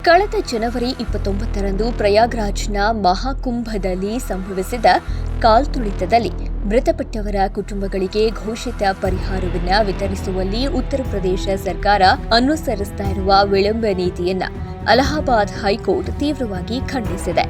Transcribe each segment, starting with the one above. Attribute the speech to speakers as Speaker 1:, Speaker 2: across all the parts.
Speaker 1: ಕಳೆದ ಜನವರಿ 29ರಂದು ಪ್ರಯಾಗ್ರಾಜ್ನ ಮಹಾಕುಂಭದಲ್ಲಿ ಸಂಭವಿಸಿದ ಕಾಲ್ತುಳಿತದಲ್ಲಿ ಮೃತಪಟ್ಟವರ ಕುಟುಂಬಗಳಿಗೆ ಘೋಷಿತ ಪರಿಹಾರವನ್ನು ವಿತರಿಸುವಲ್ಲಿ ಉತ್ತರ ಪ್ರದೇಶ ಸರ್ಕಾರ ಅನುಸರಿಸುತ್ತಾ ಇರುವ ವಿಳಂಬ ನೀತಿಯನ್ನ ಅಲಹಾಬಾದ್ ಹೈಕೋರ್ಟ್ ತೀವ್ರವಾಗಿ ಖಂಡಿಸಿದೆ.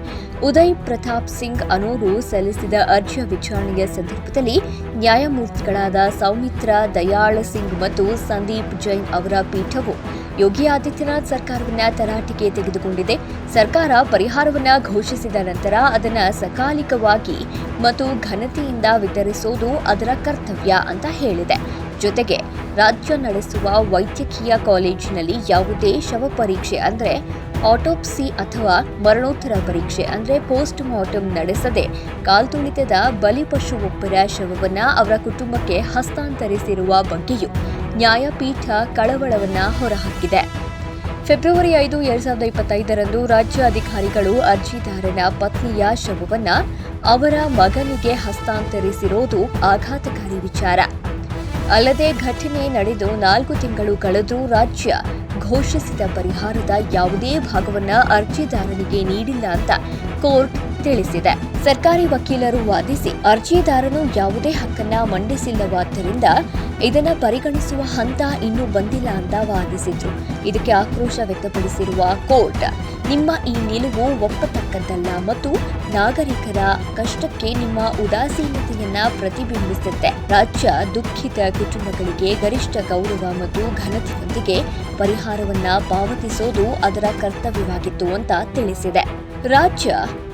Speaker 1: ಉದಯ್ ಪ್ರತಾಪ್ ಸಿಂಗ್ ಅನೂರು ಸಲ್ಲಿಸಿದ ಅರ್ಜಿಯ ವಿಚಾರಣೆಯ ಸಂದರ್ಭದಲ್ಲಿ ನ್ಯಾಯಮೂರ್ತಿಗಳಾದ ಸೌಮಿತ್ರ ದಯಾಳ್ ಸಿಂಗ್ ಮತ್ತು ಸಂದೀಪ್ ಜೈನ್ ಅವರ ಪೀಠವು ಯೋಗಿ ಆದಿತ್ಯನಾಥ್ ಸರ್ಕಾರವನ್ನ ತರಾಟೆಗೆ ತೆಗೆದುಕೊಂಡಿದೆ. ಸರ್ಕಾರ ಪರಿಹಾರವನ್ನ ಘೋಷಿಸಿದ ನಂತರ ಅದನ್ನು ಸಕಾಲಿಕವಾಗಿ ಮತ್ತು ಘನತೆಯಿಂದ ವಿತರಿಸುವುದು ಅದರ ಕರ್ತವ್ಯ ಅಂತ ಹೇಳಿದೆ. ಜೊತೆಗೆ ರಾಜ್ಯ ನಡೆಸುವ ವೈದ್ಯಕೀಯ ಕಾಲೇಜಿನಲ್ಲಿ ಯಾವುದೇ ಶವ ಪರೀಕ್ಷೆ ಅಂದರೆ ಆಟೋಪ್ಸಿ ಅಥವಾ ಮರಣೋತ್ತರ ಪರೀಕ್ಷೆ ಅಂದರೆ ಪೋಸ್ಟ್ ಮಾರ್ಟಮ್ ನಡೆಸದೆ ಕಾಲ್ತುಳಿತದ ಬಲಿಪಶುವೊಬ್ಬರ ಶವವನ್ನು ಅವರ ಕುಟುಂಬಕ್ಕೆ ಹಸ್ತಾಂತರಿಸಿರುವ ಬಗ್ಗೆಯೂ ನ್ಯಾಯಪೀಠ ಕಳವಳವನ್ನ ಹೊರಹಾಕಿದೆ. ಫೆಬ್ರವರಿ 5, 2025ರಂದು ರಾಜ್ಯ ಅಧಿಕಾರಿಗಳು ಅರ್ಜಿದಾರನ ಪತ್ನಿಯ ಶವವನ್ನು ಅವರ ಮಗನಿಗೆ ಹಸ್ತಾಂತರಿಸಿರೋದು ಆಘಾತಕಾರಿ ವಿಚಾರ. ಅಲ್ಲದೆ ಘಟನೆ ನಡೆದು 4 ತಿಂಗಳು ಕಳೆದರೂ ರಾಜ್ಯ ಘೋಷಿಸಿದ ಪರಿಹಾರದ ಯಾವುದೇ ಭಾಗವನ್ನ ಅರ್ಜಿದಾರನಿಗೆ ನೀಡಿಲ್ಲ ಅಂತ ಕೋರ್ಟ್ ತಿಳಿಸಿದೆ. ಸರ್ಕಾರಿ ವಕೀಲರು ವಾದಿಸಿ ಅರ್ಜಿದಾರನು ಯಾವುದೇ ಹಕ್ಕನ್ನ ಮಂಡಿಸಿಲ್ಲವಾದ್ದರಿಂದ ಇದನ್ನು ಪರಿಗಣಿಸುವ ಹಂತ ಇನ್ನೂ ಬಂದಿಲ್ಲ ಅಂತ ವಾದಿಸಿದ್ರು. ಇದಕ್ಕೆ ಆಕ್ರೋಶ ವ್ಯಕ್ತಪಡಿಸಿರುವ ಕೋರ್ಟ್, ನಿಮ್ಮ ಈ ನಿಲುವು ಒಪ್ಪತಕ್ಕದ್ದಲ್ಲ ಮತ್ತು ನಾಗರಿಕರ ಕಷ್ಟಕ್ಕೆ ನಿಮ್ಮ ಉದಾಸೀನತೆಯನ್ನ ಪ್ರತಿಬಿಂಬಿಸುತ್ತೆ. ರಾಜ್ಯ ದುಃಖಿತ ಕುಟುಂಬಗಳಿಗೆ ಗರಿಷ್ಠ ಗೌರವ ಮತ್ತು ಘನತೆಯೊಂದಿಗೆ ಪರಿಹಾರವನ್ನ ಪಾವತಿಸೋದು ಅದರ ಕರ್ತವ್ಯವಾಗಿತ್ತು ಅಂತ ತಿಳಿಸಿದೆ. ರಾಜ್ಯ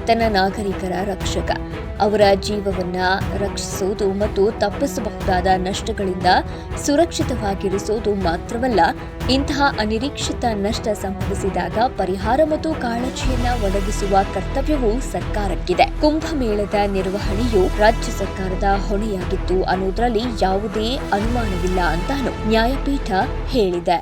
Speaker 1: ತನ್ನ ನಾಗರಿಕರ ರಕ್ಷಕ. ಅವರ ಜೀವವನ್ನ ರಕ್ಷಿಸುವುದು ಮತ್ತು ತಪ್ಪಿಸಬಹುದಾದ ನಷ್ಟಗಳಿಂದ ಸುರಕ್ಷಿತವಾಗಿರಿಸುವುದು ಮಾತ್ರವಲ್ಲ, ಇಂತಹ ಅನಿರೀಕ್ಷಿತ ನಷ್ಟ ಸಂಭವಿಸಿದಾಗ ಪರಿಹಾರ ಮತ್ತು ಕಾಳಜಿಯನ್ನ ಒದಗಿಸುವ ಕರ್ತವ್ಯವೂ ಸರ್ಕಾರಕ್ಕಿದೆ. ಕುಂಭಮೇಳದ ನಿರ್ವಹಣೆಯು ರಾಜ್ಯ ಸರ್ಕಾರದ ಹೊಣೆಯಾಗಿತ್ತು ಅನ್ನೋದ್ರಲ್ಲಿ ಯಾವುದೇ ಅನುಮಾನವಿಲ್ಲ ಅಂತಾನು ನ್ಯಾಯಪೀಠ ಹೇಳಿದೆ.